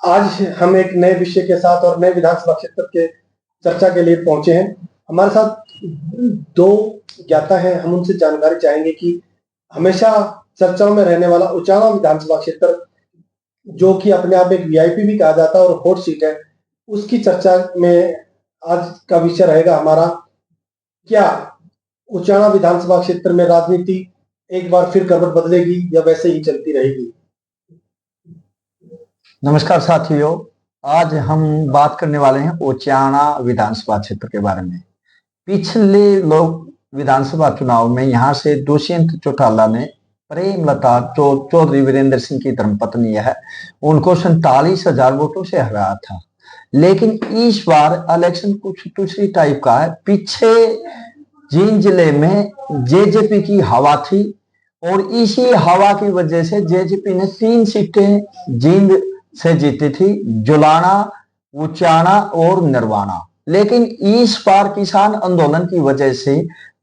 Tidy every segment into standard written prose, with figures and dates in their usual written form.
आज हम एक नए विषय के साथ और नए विधानसभा क्षेत्र के चर्चा के लिए पहुंचे हैं। हमारे साथ दो ज्ञाता हैं। हम उनसे जानकारी चाहेंगे कि हमेशा चर्चाओं में रहने वाला उचाना विधानसभा क्षेत्र, जो कि अपने आप एक वीआईपी भी कहा जाता है और हॉट सीट है, उसकी चर्चा में आज का विषय रहेगा हमारा, क्या उचाना विधानसभा क्षेत्र में राजनीति एक बार फिर करवट बदलेगी या वैसे ही चलती रहेगी। नमस्कार साथियों, आज हम बात करने वाले हैं उचाना विधानसभा क्षेत्र के बारे में। पिछले लोक विधानसभा चुनाव में यहाँ से दुष्यंत चौटाला ने प्रेमलता चौधरी वीरेंद्र सिंह की धर्मपत्नी है, उनको 47,000 वोटों से हराया था। लेकिन इस बार इलेक्शन कुछ दूसरी टाइप का है। पीछे जींद जिले में जेजेपी की हवा थी और इसी हवा की वजह से जेजेपी ने 3 सीटें जींद से जीती थी, जुलाना, उचाना और नरवाना। लेकिन इस बार किसान आंदोलन की वजह से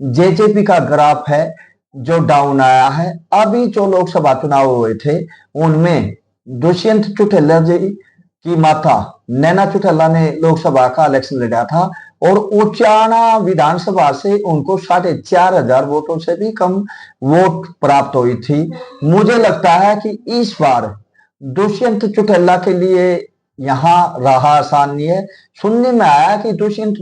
जेजेपी का ग्राफ है जो डाउन आया है। अभी जो लोकसभा चुनाव हुए थे उनमें दुष्यंत चौटाला जी की माता नैना चौटाला ने लोकसभा का इलेक्शन लड़ा था और उचाना विधानसभा से उनको 4,500 वोटों से भी कम वोट प्राप्त हुई थी। मुझे लगता है कि इस बार दुष्यंत चौटाला के लिए यहाँ राह आसान नहीं है। सुनने में आया कि दुष्यंत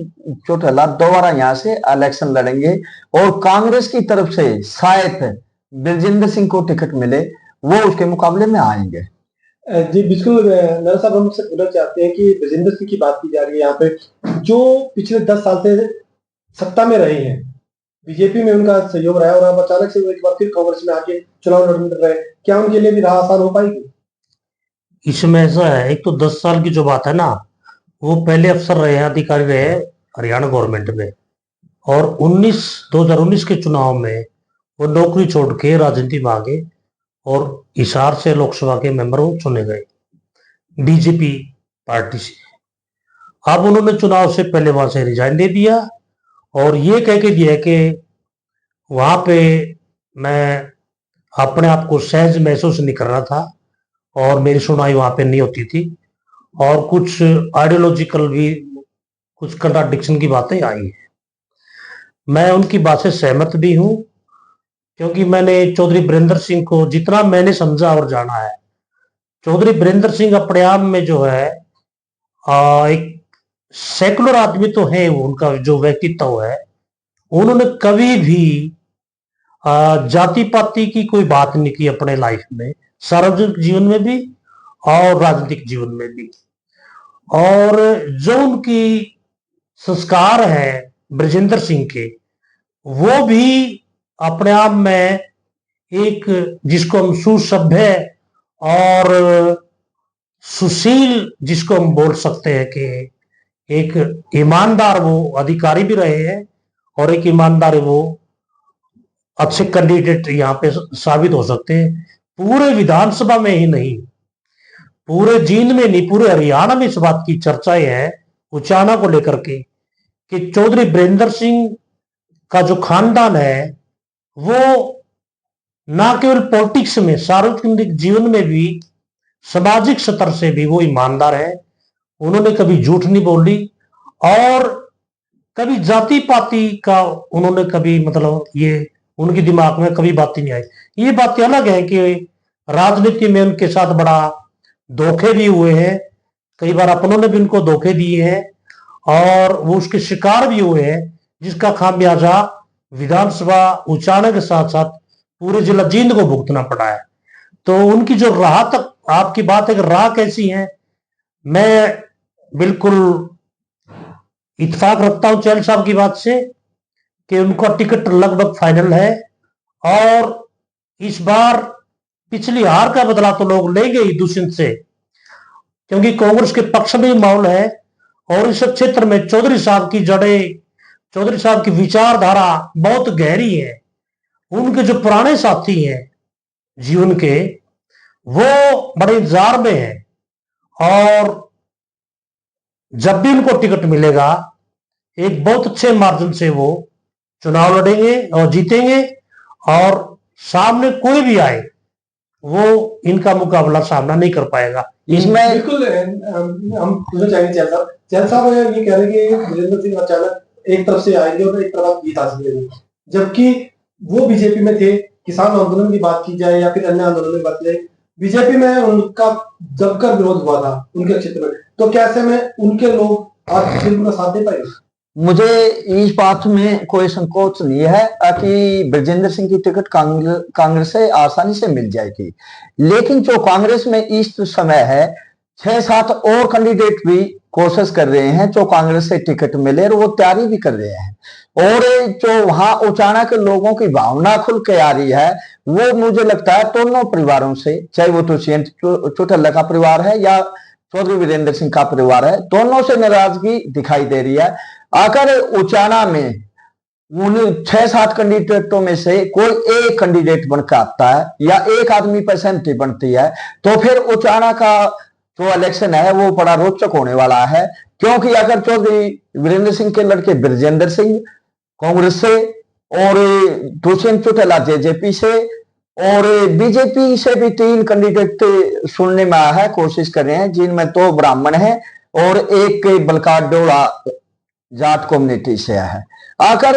चौटाला दोबारा यहाँ से इलेक्शन लड़ेंगे और कांग्रेस की तरफ से शायद बलजिंदर सिंह को टिकट मिले, वो उसके मुकाबले में आएंगे। जी बिल्कुल, नर साहब हमसे पूछना चाहते हैं कि बलजिंदर सिंह की बात की जा रही है यहाँ पे, जो पिछले 10 साल से सत्ता में रहे हैं, बीजेपी में उनका सहयोग रहा है और अब अचानक से वो एक बार फिर कांग्रेस में आके चुनाव लड़ रहे हैं, क्या उनके लिए भी राह आसान हो पाएगी? इसमें ऐसा है, एक तो 10 साल की जो बात है ना, वो पहले अफसर रहे, अधिकारी रहे हरियाणा गवर्नमेंट में, और 2019 के चुनाव में वो नौकरी छोड़ के राजनीति में आ गए और हिसार से लोकसभा के मेंबर वो चुने गए बीजेपी पार्टी से। अब उन्होंने चुनाव से पहले वहां से रिजाइन दे दिया और ये कह के दिया कि वहां पे मैं अपने आप को सहज महसूस नहीं कर रहा था और मेरी सुनाई वहां पे नहीं होती थी और कुछ आइडियोलॉजिकल भी कुछ कंट्राडिक्शन की बातें आई है। मैं उनकी बात से सहमत भी हूं, क्योंकि मैंने चौधरी वीरेंद्र सिंह को जितना मैंने समझा और जाना है, चौधरी वीरेंद्र सिंह अपने आप में जो है एक सेकुलर आदमी तो है। उनका जो व्यक्तित्व है, उन्होंने कभी भी जाति पाति की कोई बात नहीं की अपने लाइफ में, सार्वजनिक जीवन में भी और राजनीतिक जीवन में भी। और जो उनकी संस्कार है बलजिंदर सिंह के, वो भी अपने आप में एक, जिसको हम सुसभ्य और सुशील जिसको हम बोल सकते हैं कि एक ईमानदार वो अधिकारी भी रहे हैं और एक ईमानदार वो अच्छे कैंडिडेट यहाँ पे साबित हो सकते हैं। पूरे विधानसभा में ही नहीं, पूरे जींद में नहीं, पूरे हरियाणा में इस बात की चर्चाएं हैं उचाना को लेकर के कि चौधरी वीरेंद्र सिंह का जो खानदान है वो ना केवल पॉलिटिक्स में, सार्वजनिक जीवन में भी, सामाजिक स्तर से भी वो ईमानदार है। उन्होंने कभी झूठ नहीं बोली और कभी जाति पाति का उन्होंने कभी, मतलब ये उनके दिमाग में कभी बात ही नहीं आई। ये बातें अलग है कि राजनीति में उनके साथ बड़ा धोखे भी हुए हैं, कई बार अपनों ने भी उनको धोखे दिए हैं और वो उसके शिकार भी हुए हैं, जिसका खामियाजा विधानसभा उचाना के साथ साथ पूरे जिला जींद को भुगतना पड़ा है। तो उनकी जो राह तक, आपकी बात है कि राह कैसी है, मैं बिल्कुल इत्तेफाक रखता हूं चैल साहब की बात से कि उनका टिकट लगभग फाइनल है और इस बार पिछली हार का बदला तो लोग लेंगे ही दुष्यंत से, क्योंकि कांग्रेस के पक्ष में माहौल है और इस क्षेत्र में चौधरी साहब की जड़ें, चौधरी साहब की विचारधारा बहुत गहरी है। उनके जो पुराने साथी हैं जीवन के, वो बड़े इंतजार में हैं और जब भी उनको टिकट मिलेगा एक बहुत अच्छे मार्जिन से वो चुनाव लड़ेंगे और जीतेंगे और सामने कोई भी आए वो इनका मुकाबला सामना नहीं कर पाएगा। इसमें बिल्कुल हम पूछना चाहेंगे चैल साहब ये कह रहे हैं कि वीरेंद्र सिंह अचानक एक तरफ से आएंगे और एक तरफ जीत हासिल करेंगे, जबकि वो बीजेपी में थे। किसान आंदोलन की बात की जाए या फिर अन्य आंदोलन की बात की जाए, बीजेपी में उनका जमकर विरोध हुआ था उनके क्षेत्र में, तो कैसे में उनके लोग आज फिल्म का साथ दे पाएंगे? मुझे इस बात में कोई संकोच नहीं है कि ब्रजेंद्र सिंह की टिकट कांग्रेस से आसानी से मिल जाएगी, लेकिन जो कांग्रेस में इस समय है 6-7 और कैंडिडेट भी कोशिश कर रहे हैं जो कांग्रेस से टिकट मिले, और वो तैयारी भी कर रहे हैं। और जो वहां उचाना के लोगों की भावना खुल के आ रही है, वो मुझे लगता है दोनों परिवारों से, चाहे वो दुष्यंत चौटाला का परिवार है या चौधरी वीरेंद्र सिंह का परिवार है, दोनों से नाराजगी दिखाई दे रही है। अगर उचाना में उन 6-7 कैंडिडेटों में से कोई एक कैंडिडेट बनकर आता है या एक आदमी पर सहमति बनती है, तो फिर उचाना का जो इलेक्शन है वो बड़ा रोचक होने वाला है। क्योंकि अगर चौधरी वीरेंद्र सिंह के लड़के ब्रजेंद्र सिंह कांग्रेस से और दुष्यंत चौटाला जेजेपी से और बीजेपी से भी 3 कैंडिडेट सुनने में आया है, कोशिश कर रहे हैं, जिनमें 2 ब्राह्मण हैं और एक बलकार डोला जाट कम्युनिटी से है। आकर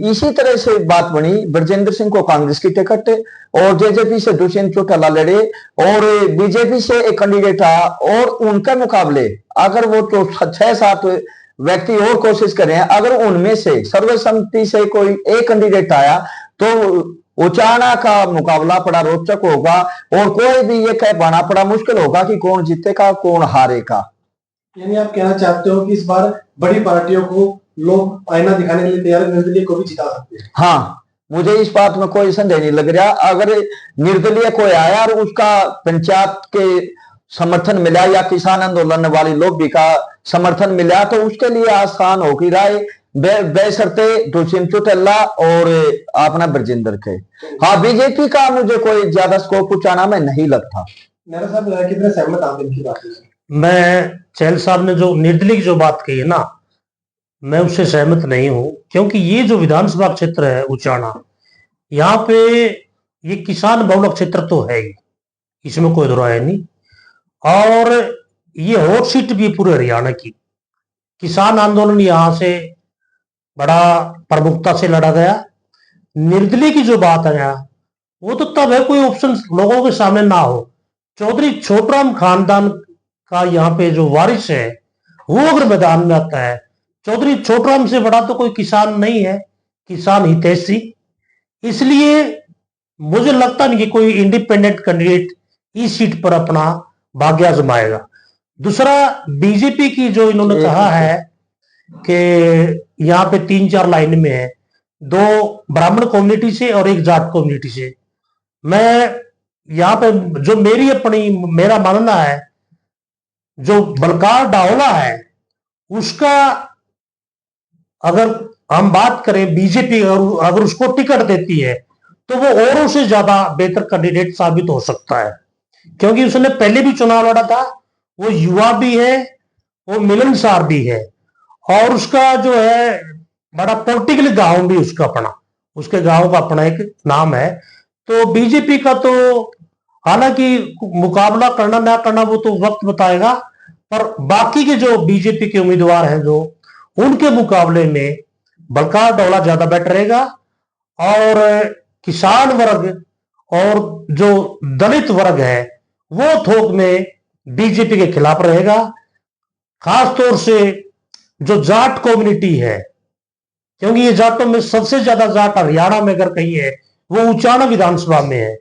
इसी तरह से बात बनी, ब्रजेंद्र सिंह को कांग्रेस की टिकट और जेजेपी से दुष्यंत चौटाला लड़े और बीजेपी से एक कैंडिडेट आया, और उनके मुकाबले अगर वो तो 6-7 व्यक्ति और कोशिश कर रहे हैं, अगर उनमें से सर्वसम्मति से कोई एक कैंडिडेट आया तो उचाना का मुकाबला बड़ा रोचक होगा और कोई भी ये कह पाना बड़ा मुश्किल होगा कि कौन जीतेगा कौन हारेगा। यानी आप कहना चाहते हो कि इस बार बड़ी पार्टियों को लोग आईना दिखाने के लिए तैयार, निर्दलीय को भी जिता सकते हैं? हाँ, मुझे इस बात में कोई संदेह नहीं लग रहा। अगर निर्दलीय कोई आया और उसका पंचायत के समर्थन मिला या किसान आंदोलन वाली लॉबी का समर्थन मिला, तो उसके लिए आसान होगी राय बेशर्ते दुष्यंत चौटाला और अपना ब्रजेंद्र के। हाँ, बीजेपी का मुझे कोई ज्यादा स्कोप उचाना में नहीं लगता। मेरा साहब कितने सहमत आप इनकी बात से? मैं चहल साहब ने जो निर्दलीय की जो बात कही है ना, मैं उससे सहमत नहीं हूं, क्योंकि ये जो विधानसभा क्षेत्र है उचाना, यहाँ पे ये किसान बहुलक क्षेत्र तो है ही, इसमें कोई दो राय नहीं। और ये हॉट सीट भी पूरे हरियाणा की, किसान आंदोलन यहाँ से बड़ा प्रमुखता से लड़ा गया। निर्दलीय की जो बात है यहाँ, वो तो तब है कोई ऑप्शन लोगों के सामने ना हो। चौधरी छोटराम खानदान का यहाँ पे जो वारिस है वो अगर मैदान में आता है, चौधरी छोटराम से बड़ा तो कोई किसान नहीं है, किसान हितैषी। इसलिए मुझे लगता नहीं कि कोई इंडिपेंडेंट कैंडिडेट इस सीट पर अपना भाग्य आजमाएगा। दूसरा, बीजेपी की जो इन्होंने कहा है कि यहाँ पे 3-4 लाइन में है, 2 ब्राह्मण कम्युनिटी से और 1 जाट कम्युनिटी से। मैं यहाँ पे जो मेरा मानना है, जो बलकार डावला है उसका अगर हम बात करें, बीजेपी अगर उसको टिकट देती है तो वो औरों से ज्यादा बेहतर कैंडिडेट साबित हो सकता है, क्योंकि उसने पहले भी चुनाव लड़ा था, वो युवा भी है, वो मिलनसार भी है, और उसका जो है बड़ा पॉलिटिकल गांव भी उसके गांव का अपना एक नाम है। तो बीजेपी का तो हालांकि मुकाबला करना ना करना वो तो वक्त बताएगा, पर बाकी के जो बीजेपी के उम्मीदवार हैं जो उनके मुकाबले में बलकार डोला ज्यादा बेटर रहेगा। और किसान वर्ग और जो दलित वर्ग है वो थोक में बीजेपी के खिलाफ रहेगा। खासतौर से जो जाट कम्युनिटी है, क्योंकि ये जाटों में सबसे ज्यादा जाट हरियाणा में अगर कहीं है वो उचाना विधानसभा में है,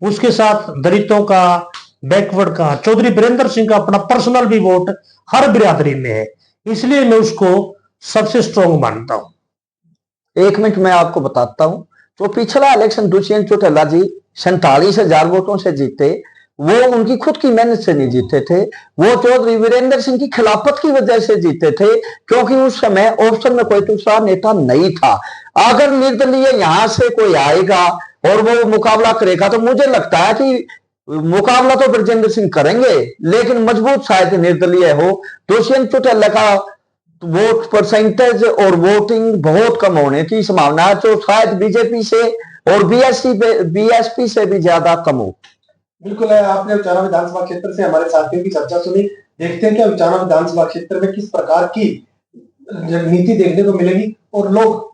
उसके साथ दलितों का, बैकवर्ड का, चौधरी वीरेंद्र सिंह का अपना पर्सनल भी वोट हर बिरादरी में है, इसलिए मैं उसको सबसे स्ट्रॉन्ग मानता हूं। 1 मिनट में आपको बताता हूं। तो पिछला इलेक्शन दुष्यंत चौटाला जी 47,000 वोटों से जीते, वो उनकी खुद की मेहनत से नहीं जीते थे, वो चौधरी वीरेंद्र सिंह की खिलाफत की वजह से जीते थे, क्योंकि उस समय ऑप्शन में कोई दूसरा नेता नहीं था। अगर निर्दलीय यहां से कोई आएगा और वो मुकाबला करेगा तो मुझे लगता है कि मुकाबला तो ब्रजेंद्र सिंह करेंगे, लेकिन मजबूत शायद निर्दलीय हो। दुष्यंत चौटाला का वोट परसेंटेज और वोटिंग बहुत कम होने की संभावना है, जो शायद बीजेपी से और बीएसपी से भी ज्यादा कम हो। बिल्कुल है, आपने उचाना विधानसभा क्षेत्र से हमारे साथियों की चर्चा सुनी। देखते हैं कि उचाना विधानसभा क्षेत्र में किस प्रकार की रणनीति देखने को मिलेगी और लोग